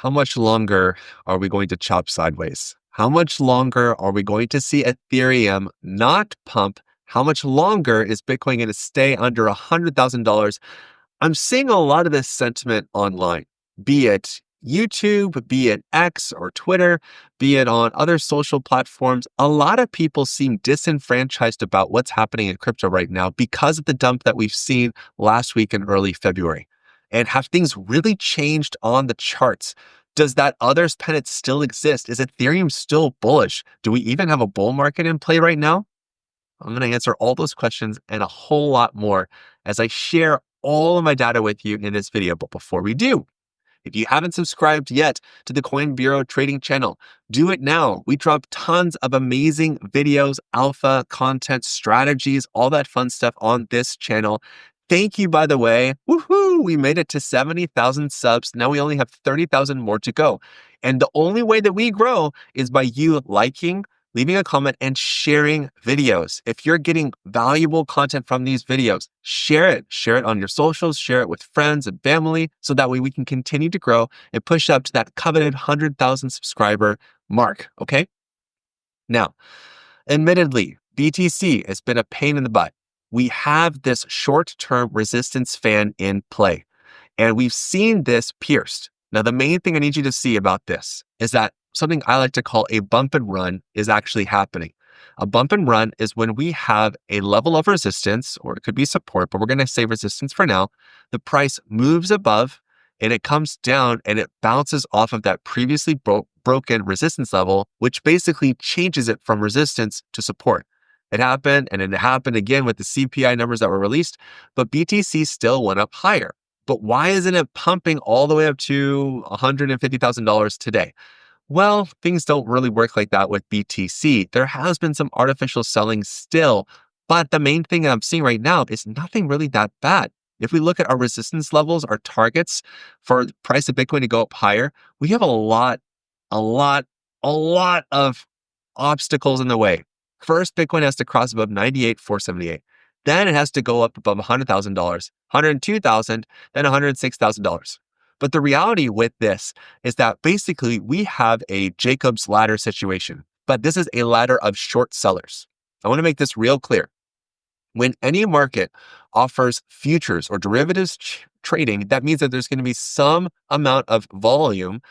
How much longer are we going to chop sideways? How much longer are we going to see Ethereum not pump? How much longer is Bitcoin going to stay under $100,000? I'm seeing a lot of this sentiment online, be it YouTube, be it X or Twitter, be it on other social platforms. A lot of people seem disenfranchised about what's happening in crypto right now because of the dump that we've seen last week in early February. And have things really changed on the charts? Does that others pennant still exist? Is Ethereum still bullish? Do we even have a bull market in play right now? I'm going to answer all those questions and a whole lot more as I share all of my data with you in this video. But before we do, if you haven't subscribed yet to the Coin Bureau trading channel, do it now. We drop tons of amazing videos, alpha content, strategies, all that fun stuff on this channel. Thank you, by the way. Woohoo! We made it to 70,000 subs. Now we only have 30,000 more to go. And the only way that we grow is by you liking, leaving a comment, and sharing videos. If you're getting valuable content from these videos, share it. Share it on your socials, share it with friends and family, so that way we can continue to grow and push up to that coveted 100,000 subscriber mark, okay? Now, admittedly, BTC has been a pain in the butt. We have this short-term resistance fan in play, and we've seen this pierced. Now, the main thing I need you to see about this is that something I like to call a bump and run is actually happening. A bump and run is when we have a level of resistance, or it could be support, but we're going to say resistance for now. The price moves above and it comes down and it bounces off of that previously broken resistance level, which basically changes it from resistance to support. It happened, and it happened again with the CPI numbers that were released, but BTC still went up higher. But why isn't it pumping all the way up to $150,000 today? Well, things don't really work like that with BTC. There has been some artificial selling still, but the main thing that I'm seeing right now is nothing really that bad. If we look at our resistance levels, our targets for the price of Bitcoin to go up higher, we have a lot of obstacles in the way. First, Bitcoin has to cross above 98,478. Then it has to go up above $100,000, $102,000, then $106,000. But the reality with this is that basically we have a Jacob's ladder situation, but this is a ladder of short sellers. I want to make this real clear. When any market offers futures or derivatives trading, that means that there's going to be some amount of volume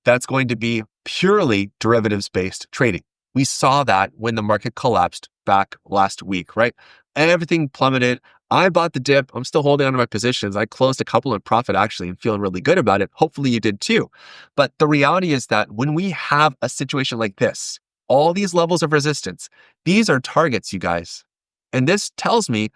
that's going to be purely derivatives-based trading. We saw that when the market collapsed back last week, right? Everything plummeted. I bought the dip. I'm still holding on to my positions. I closed a couple in profit actually and feeling really good about it. Hopefully you did too. But the reality is that when we have a situation like this, all these levels of resistance, these are targets, you guys. And this tells me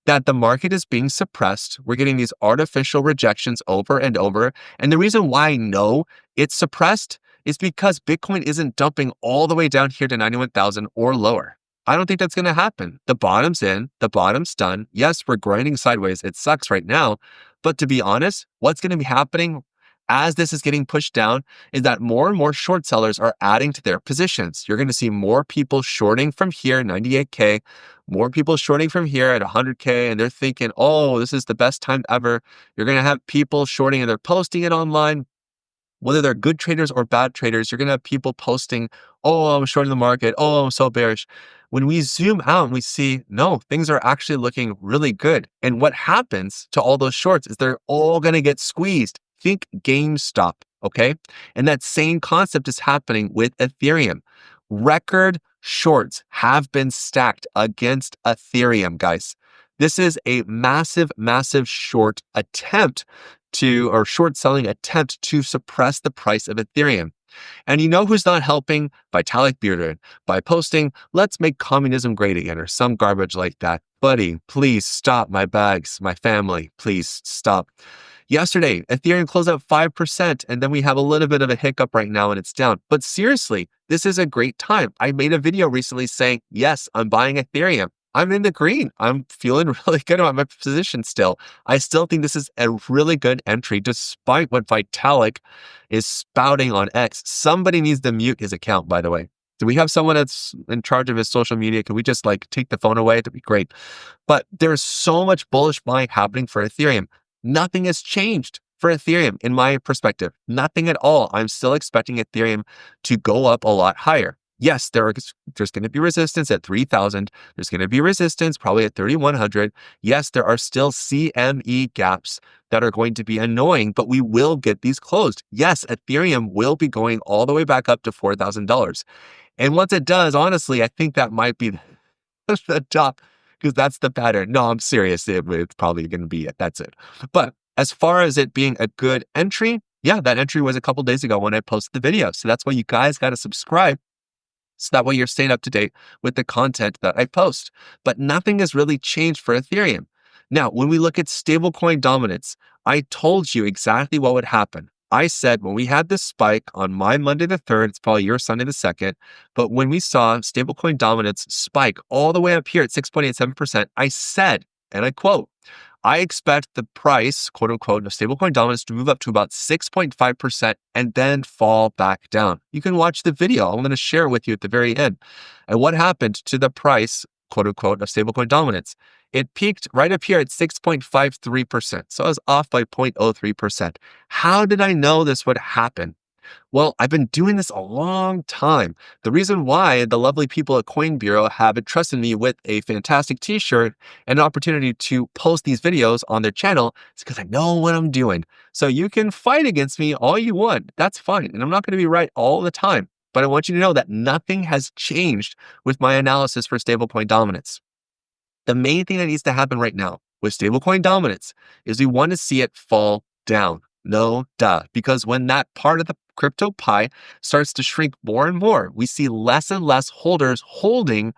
that the market is being suppressed. We're getting these artificial rejections over and over. And the reason why I know it's suppressed is because Bitcoin isn't dumping all the way down here to 91,000 or lower. I don't think that's going to happen. The bottom's in, the bottom's done. Yes, we're grinding sideways. It sucks right now. But to be honest, what's going to be happening as this is getting pushed down is that more and more short sellers are adding to their positions. You're going to see more people shorting from here, 98K, more people shorting from here at 100K, and they're thinking, oh, this is the best time ever. You're going to have people shorting and they're posting it online. Whether they're good traders or bad traders, you're going to have people posting, oh, I'm shorting the market. Oh, I'm so bearish. When we zoom out and we see, no, things are actually looking really good. And what happens to all those shorts is they're all going to get squeezed. Think GameStop, okay? And that same concept is happening with Ethereum. Record shorts have been stacked against Ethereum, guys. This is a massive short attempt or short selling attempt to suppress the price of Ethereum. And you know who's not helping? Vitalik Buterin by posting, let's make communism great again, or some garbage like that. Buddy, please stop my bags, my family, please stop. Yesterday, Ethereum closed out 5%, and then we have a little bit of a hiccup right now and it's down. But seriously, this is a great time. I made a video recently saying, yes, I'm buying Ethereum. I'm in the green. I'm feeling really good about my position still. I still think this is a really good entry despite what Vitalik is spouting on X. Somebody needs to mute his account, by the way. Do we have someone that's in charge of his social media? Can we just take the phone away? That'd be great. But there's so much bullish buying happening for Ethereum. Nothing has changed. For Ethereum, in my perspective, nothing at all. I'm still expecting Ethereum to go up a lot higher. Yes, there's going to be resistance at 3,000. There's going to be resistance probably at 3,100. Yes, there are still CME gaps that are going to be annoying, but we will get these closed. Yes, Ethereum will be going all the way back up to $4,000. And once it does, honestly, I think that might be the top, because that's the pattern. No, I'm serious. It's probably going to be it. That's it. But as far as it being a good entry, yeah, that entry was a couple days ago when I posted the video. So that's why you guys got to subscribe. So that way you're staying up to date with the content that I post. But nothing has really changed for Ethereum. Now, when we look at stablecoin dominance, I told you exactly what would happen. I said when we had this spike on my Monday the 3rd, it's probably your Sunday the 2nd, but when we saw stablecoin dominance spike all the way up here at 6.87%, I said, and I quote, I expect the price, quote unquote, of stablecoin dominance to move up to about 6.5% and then fall back down. You can watch the video. I'm going to share it with you at the very end. And what happened to the price, quote unquote, of stablecoin dominance? It peaked right up here at 6.53%. So I was off by 0.03%. How did I know this would happen? Well, I've been doing this a long time. The reason why the lovely people at Coin Bureau have entrusted me with a fantastic t-shirt and an opportunity to post these videos on their channel is because I know what I'm doing. So you can fight against me all you want. That's fine. And I'm not going to be right all the time. But I want you to know that nothing has changed with my analysis for stablecoin dominance. The main thing that needs to happen right now with stablecoin dominance is we want to see it fall down. No duh. Because when that part of the crypto pie starts to shrink more and more, we see less and less holders holding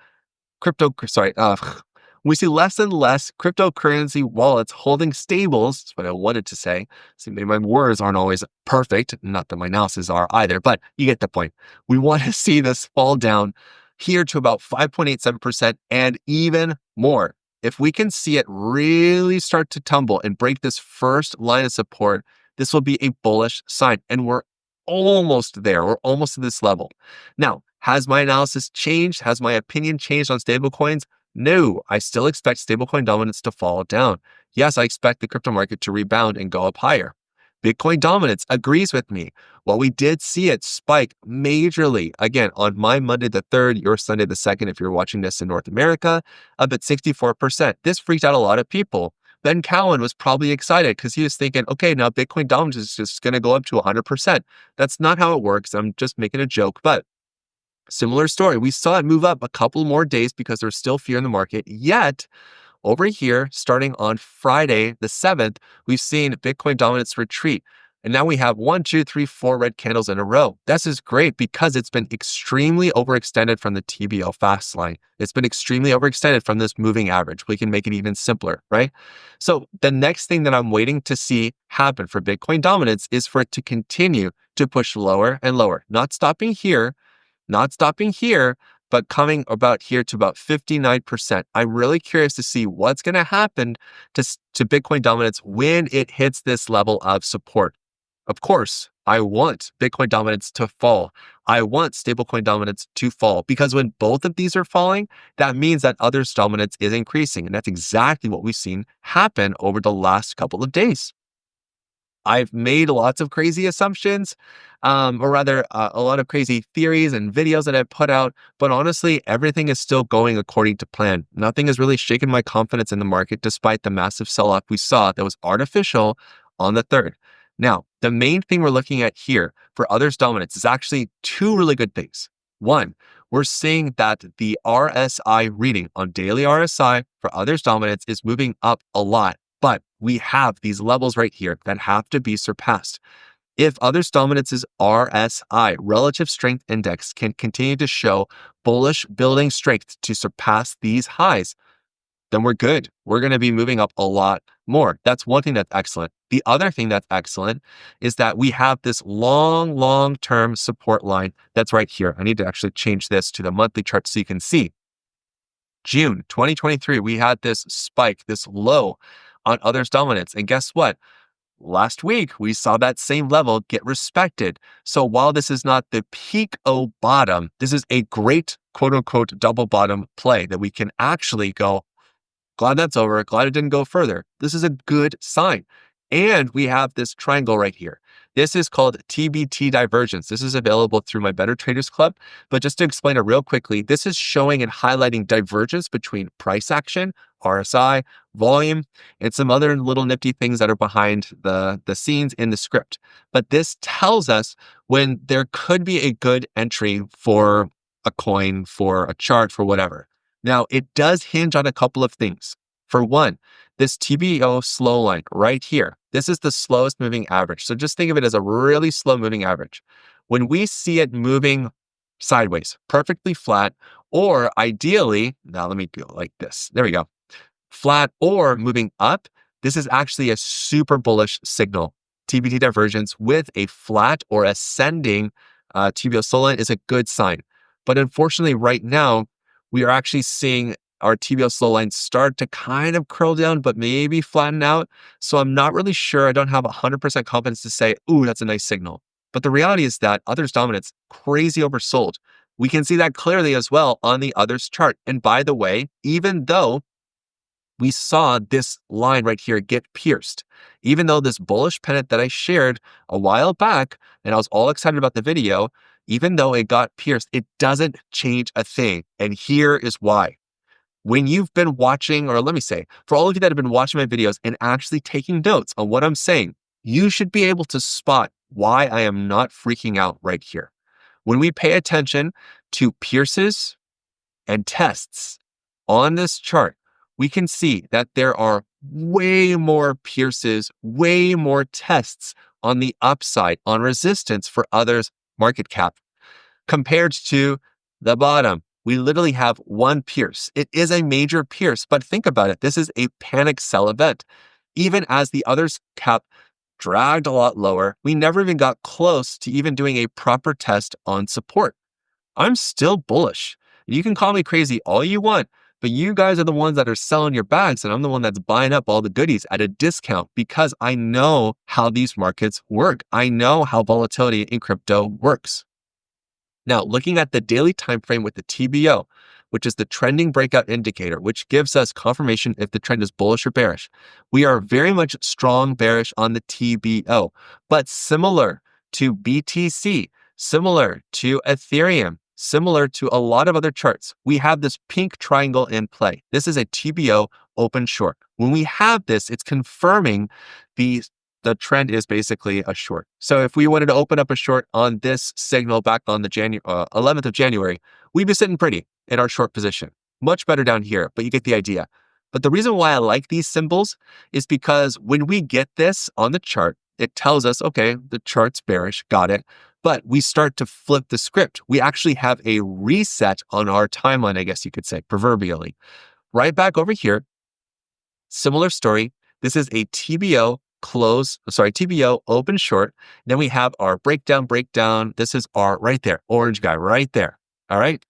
we see less and less cryptocurrency wallets holding stables. That's what I wanted to say. See, maybe my words aren't always perfect. Not that my analysis are either, but you get the point. We want to see this fall down here to about 5.87% and even more. If we can see it really start to tumble and break this first line of support, this will be a bullish sign. And we're almost there. We're almost to this level. Now, has my analysis changed? Has my opinion changed on stablecoins? No, I still expect stablecoin dominance to fall down. Yes, I expect the crypto market to rebound and go up higher. Bitcoin dominance agrees with me. Well, we did see it spike majorly, again, on my Monday the 3rd, your Sunday the 2nd, if you're watching this in North America, up at 64%. This freaked out a lot of people. Ben Cowan was probably excited because he was thinking, okay, now Bitcoin dominance is just going to go up to 100%. That's not how it works. I'm just making a joke, but similar story. We saw it move up a couple more days because there's still fear in the market. Yet, over here, starting on Friday the 7th, we've seen Bitcoin dominance retreat. And now we have 1, 2, 3, 4 red candles in a row. This is great because it's been extremely overextended from the TBO fast line. It's been extremely overextended from this moving average. We can make it even simpler, right? So the next thing that I'm waiting to see happen for Bitcoin dominance is for it to continue to push lower and lower, not stopping here, but coming about here to about 59%. I'm really curious to see what's going to happen to Bitcoin dominance when it hits this level of support. Of course, I want Bitcoin dominance to fall. I want stablecoin dominance to fall because when both of these are falling, that means that others' dominance is increasing. And that's exactly what we've seen happen over the last couple of days. I've made lots of crazy assumptions, or rather a lot of crazy theories and videos that I've put out, but honestly, everything is still going according to plan. Nothing has really shaken my confidence in the market despite the massive sell-off we saw that was artificial on the 3rd. Now, the main thing we're looking at here for others' dominance is actually two really good things. One, we're seeing that the RSI reading on daily RSI for others' dominance is moving up a lot. But we have these levels right here that have to be surpassed. If others' dominance's RSI, relative strength index, can continue to show bullish building strength to surpass these highs, then we're good. We're going to be moving up a lot more. That's one thing that's excellent. The other thing that's excellent is that we have this long-term support line that's right here. I need to actually change this to the monthly chart so you can see. June 2023, we had this spike, this low on others' dominance. And guess what? Last week, we saw that same level get respected. So while this is not the peak O bottom, this is a great quote unquote double bottom play that we can actually go, glad that's over, glad it didn't go further. This is a good sign. And we have this triangle right here. This is called TBT divergence. This is available through my Better Traders Club. But just to explain it real quickly, this is showing and highlighting divergence between price action, RSI, volume, and some other little nifty things that are behind the scenes in the script. But this tells us when there could be a good entry for a coin, for a chart, for whatever. Now, it does hinge on a couple of things. For one, this TBO slow line right here, this is the slowest moving average. So just think of it as a really slow moving average. When we see it moving sideways, perfectly flat, or ideally, now let me go like this. There we go. Flat or moving up, this is actually a super bullish signal. TBT divergence with a flat or ascending TBO slow line is a good sign. But unfortunately, right now, we are actually seeing our TBO slow line start to kind of curl down, but maybe flatten out. So I'm not really sure. I don't have 100% confidence to say, ooh, that's a nice signal. But the reality is that others dominance, crazy oversold. We can see that clearly as well on the others chart. And by the way, even though we saw this line right here get pierced, even though this bullish pennant that I shared a while back, and I was all excited about the video, even though it got pierced, it doesn't change a thing. And here is why. When you've been watching, or let me say, for all of you that have been watching my videos and actually taking notes on what I'm saying, you should be able to spot why I am not freaking out right here. When we pay attention to pierces and tests on this chart, we can see that there are way more pierces, way more tests on the upside, on resistance for others' market cap compared to the bottom. We literally have one pierce. It is a major pierce, but think about it. This is a panic sell event. Even as the others cap dragged a lot lower, we never even got close to even doing a proper test on support. I'm still bullish. You can call me crazy all you want, but you guys are the ones that are selling your bags, and I'm the one that's buying up all the goodies at a discount because I know how these markets work. I know how volatility in crypto works. Now, looking at the daily time frame with the TBO, which is the trending breakout indicator, which gives us confirmation if the trend is bullish or bearish. We are very much strong bearish on the TBO, but similar to BTC, similar to Ethereum, similar to a lot of other charts, we have this pink triangle in play. This is a TBO open short. When we have this, it's confirming the trend is basically a short. So if we wanted to open up a short on this signal back on the 11th of January, we'd be sitting pretty in our short position. Much better down here, but you get the idea. But the reason why I like these symbols is because when we get this on the chart, it tells us, okay, the chart's bearish, got it. But we start to flip the script. We actually have a reset on our timeline, I guess you could say, proverbially. Right back over here, similar story. This is a TBO TBO open short. Then we have our breakdown. This is our right there, orange guy right there. All right.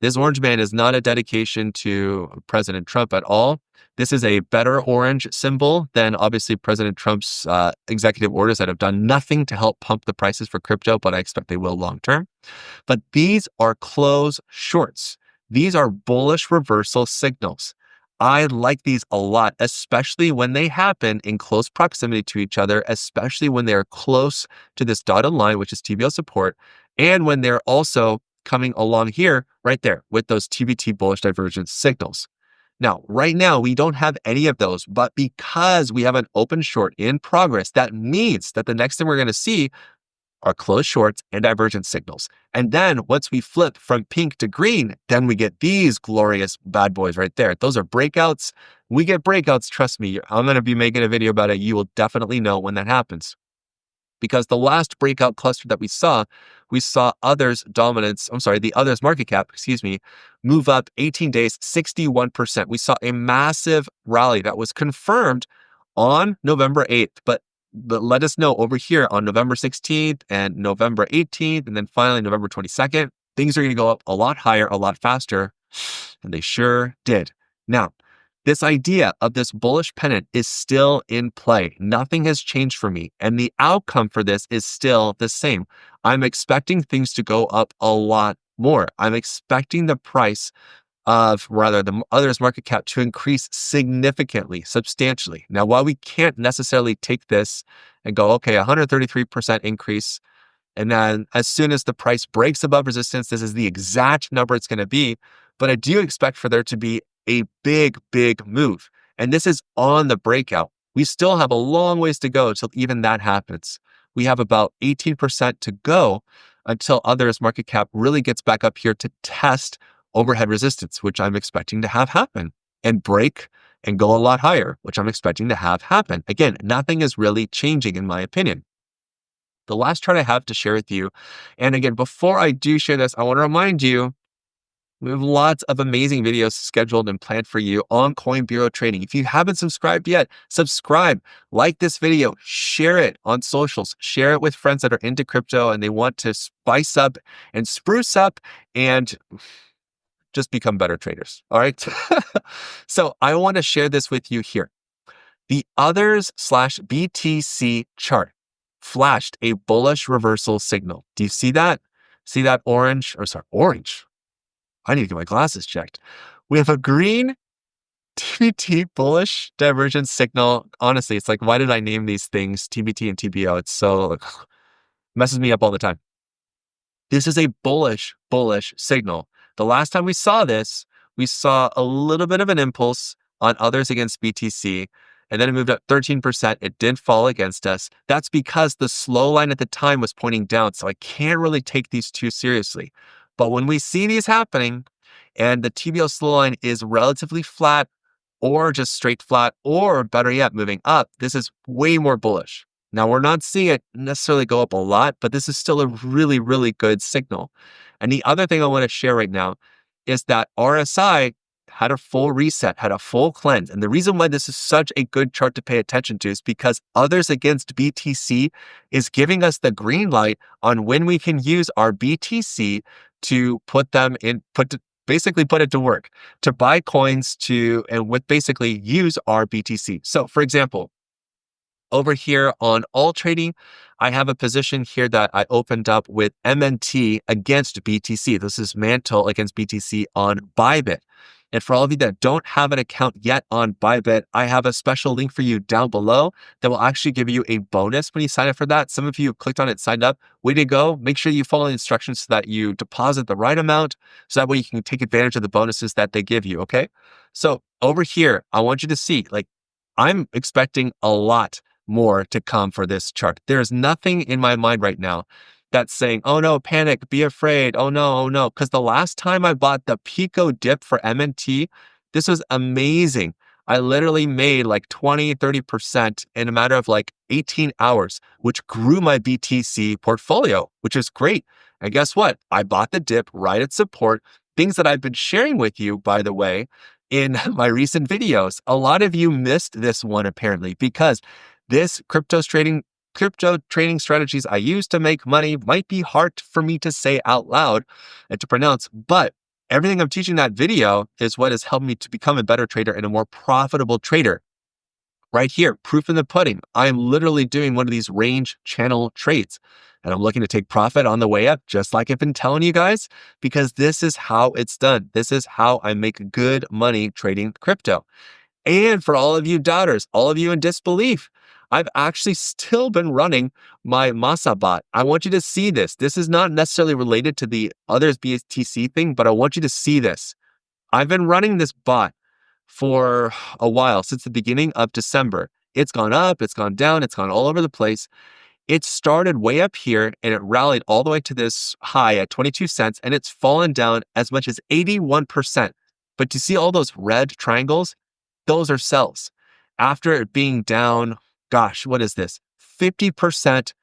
This orange man is not a dedication to President Trump at all. This is a better orange symbol than obviously President Trump's executive orders that have done nothing to help pump the prices for crypto, but I expect they will long term. But these are close shorts. These are bullish reversal signals. I like these a lot, especially when they happen in close proximity to each other, especially when they're close to this dotted line, which is TBO support, and when they're also coming along here, right there, with those TBT bullish divergence signals. Now, right now, we don't have any of those, but because we have an open short in progress, that means that the next thing we're going to see are closed shorts and divergence signals. And then once we flip from pink to green, then we get these glorious bad boys right there. Those are breakouts. We get breakouts, trust me. I'm going to be making a video about it. You will definitely know when that happens. Because the last breakout cluster that we saw others dominance, the others market cap, move up 18 days, 61%. We saw a massive rally that was confirmed on November 8th, but let us know over here on November 16th and November 18th, and then finally November 22nd, things are going to go up a lot higher, a lot faster, and they sure did. Now, this idea of this bullish pennant is still in play. Nothing has changed for me, and the outcome for this is still the same. I'm expecting things to go up a lot more. I'm expecting the price of rather the others market cap to increase significantly, substantially. Now, while we can't necessarily take this and go, okay, 133% increase, and then as soon as the price breaks above resistance, this is the exact number it's going to be. But I do expect for there to be a big, big move. And this is on the breakout. We still have a long ways to go until even that happens. We have about 18% to go until others market cap really gets back up here to test overhead resistance, which I'm expecting to have happen, and break and go a lot higher, which I'm expecting to have happen. Again, nothing is really changing in my opinion. The last chart I have to share with you, and again, before I do share this, I want to remind you, we have lots of amazing videos scheduled and planned for you on Coin Bureau Trading. If you haven't subscribed yet, subscribe, like this video, share it on socials, share it with friends that are into crypto and they want to spice up and spruce up and just become better traders. All right. So I want to share this with you here. The others/BTC chart flashed a bullish reversal signal. Do you see that? See that orange? Orange. I need to get my glasses checked. We have a green TBT bullish divergence signal. Honestly, it's like, why did I name these things TBT and TBO? It's so messes me up all the time. This is a bullish signal. The last time we saw this, we saw a little bit of an impulse on others against BTC, and then it moved up 13%. It did fall against us. That's because the slow line at the time was pointing down, so I can't really take these too seriously. But when we see these happening, and the TBO slow line is relatively flat, or just straight flat, or better yet, moving up, this is way more bullish. Now, we're not seeing it necessarily go up a lot, but this is still a really, really good signal. And the other thing I want to share right now is that RSI had a full reset, had a full cleanse. And the reason why this is such a good chart to pay attention to is because others against BTC is giving us the green light on when we can use our BTC to basically put it to work, to buy coins and with basically use our BTC. So for example, over here on Altrady, I have a position here that I opened up with MNT against BTC. This is Mantle against BTC on Bybit. And for all of you that don't have an account yet on Bybit, I have a special link for you down below that will actually give you a bonus when you sign up for that. Some of you clicked on it, signed up. Way to go. Make sure you follow the instructions so that you deposit the right amount, so that way you can take advantage of the bonuses that they give you, okay? So over here, I want you to see, I'm expecting a lot more to come for this chart. There's nothing in my mind right now that's saying, oh no, panic, be afraid, oh no. Because the last time I bought the Pico dip for MNT, this was amazing. I literally made like 20, 30% in a matter of like 18 hours, which grew my BTC portfolio, which is great. And guess what? I bought the dip right at support, things that I've been sharing with you, by the way, in my recent videos. A lot of you missed this one apparently, because this crypto trading strategies I use to make money might be hard for me to say out loud and to pronounce, but everything I'm teaching in that video is what has helped me to become a better trader and a more profitable trader. Right here, proof in the pudding. I am literally doing one of these range channel trades, and I'm looking to take profit on the way up, just like I've been telling you guys, because this is how it's done. This is how I make good money trading crypto. And for all of you doubters, all of you in disbelief, I've actually still been running my Masa bot. I want you to see this. This is not necessarily related to the others BTC thing, but I want you to see this. I've been running this bot for a while, since the beginning of December. It's gone up, it's gone down, it's gone all over the place. It started way up here and it rallied all the way to this high at 22 cents, and it's fallen down as much as 81%. But you see all those red triangles? Those are sells. After it being down, gosh, what is this? 50%,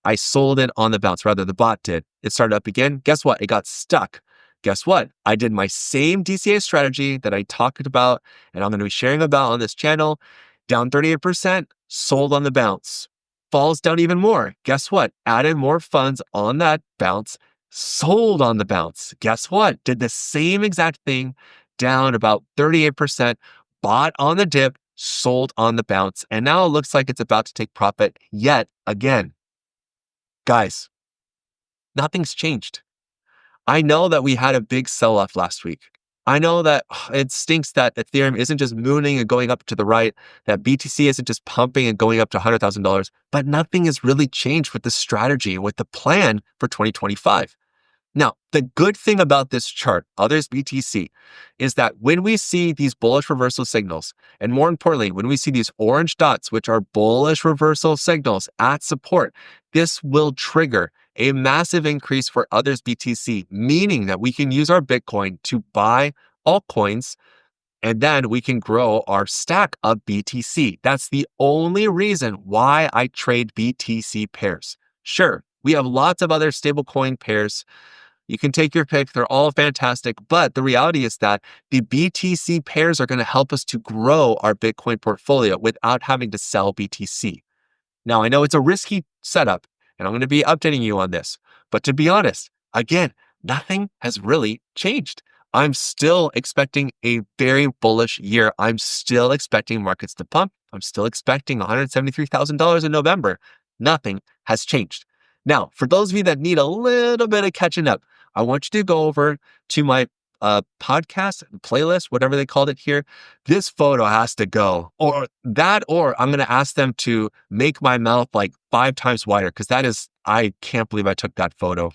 I sold it on the bounce. Rather, the bot did. It started up again. Guess what? It got stuck. Guess what? I did my same DCA strategy that I talked about and I'm going to be sharing about on this channel. Down 38%, sold on the bounce. Falls down even more. Guess what? Added more funds on that bounce, sold on the bounce. Guess what? Did the same exact thing, down about 38%, bought on the dip, sold on the bounce, and now it looks like it's about to take profit yet again. Guys, nothing's changed. I know that we had a big sell-off last week. I know that it stinks that Ethereum isn't just mooning and going up to the right, that BTC isn't just pumping and going up to $100,000, but nothing has really changed with the strategy, with the plan for 2025. Now, the good thing about this chart, others BTC, is that when we see these bullish reversal signals, and more importantly, when we see these orange dots, which are bullish reversal signals at support, this will trigger a massive increase for others BTC, meaning that we can use our Bitcoin to buy altcoins and then we can grow our stack of BTC. That's the only reason why I trade BTC pairs. Sure, we have lots of other stablecoin pairs. You can take your pick. They're all fantastic. But the reality is that the BTC pairs are going to help us to grow our Bitcoin portfolio without having to sell BTC. Now, I know it's a risky setup, and I'm going to be updating you on this. But to be honest, again, nothing has really changed. I'm still expecting a very bullish year. I'm still expecting markets to pump. I'm still expecting $173,000 in November. Nothing has changed. Now, for those of you that need a little bit of catching up, I want you to go over to my podcast playlist, whatever they called it here. This photo has to go, or I'm going to ask them to make my mouth like 5 times wider because I can't believe I took that photo.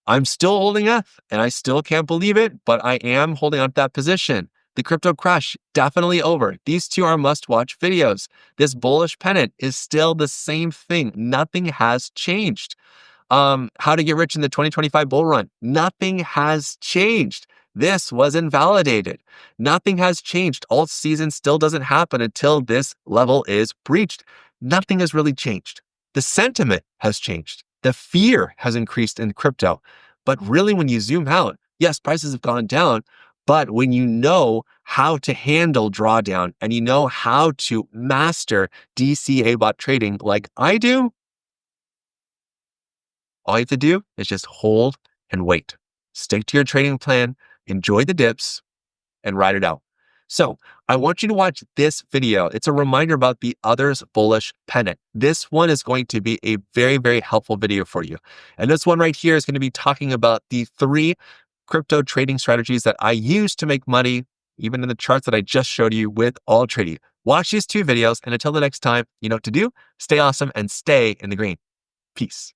I'm still holding F and I still can't believe it, but I am holding on to that position. The crypto crash, definitely over. These two are must-watch videos. This bullish pennant is still the same thing. Nothing has changed. How to get rich in the 2025 bull run. Nothing has changed. This was invalidated. Nothing has changed. Alt season still doesn't happen until this level is breached. Nothing has really changed. The sentiment has changed. The fear has increased in crypto. But really, when you zoom out, yes, prices have gone down. But when you know how to handle drawdown and you know how to master DCA bot trading like I do, all you have to do is just hold and wait. Stick to your trading plan, enjoy the dips, and ride it out. So I want you to watch this video. It's a reminder about the Others Bullish Pennant. This one is going to be a very, very helpful video for you. And this one right here is going to be talking about the 3 crypto trading strategies that I use to make money, even in the charts that I just showed you with Altrady. Watch these 2 videos, and until the next time, you know what to do. Stay awesome and stay in the green. Peace.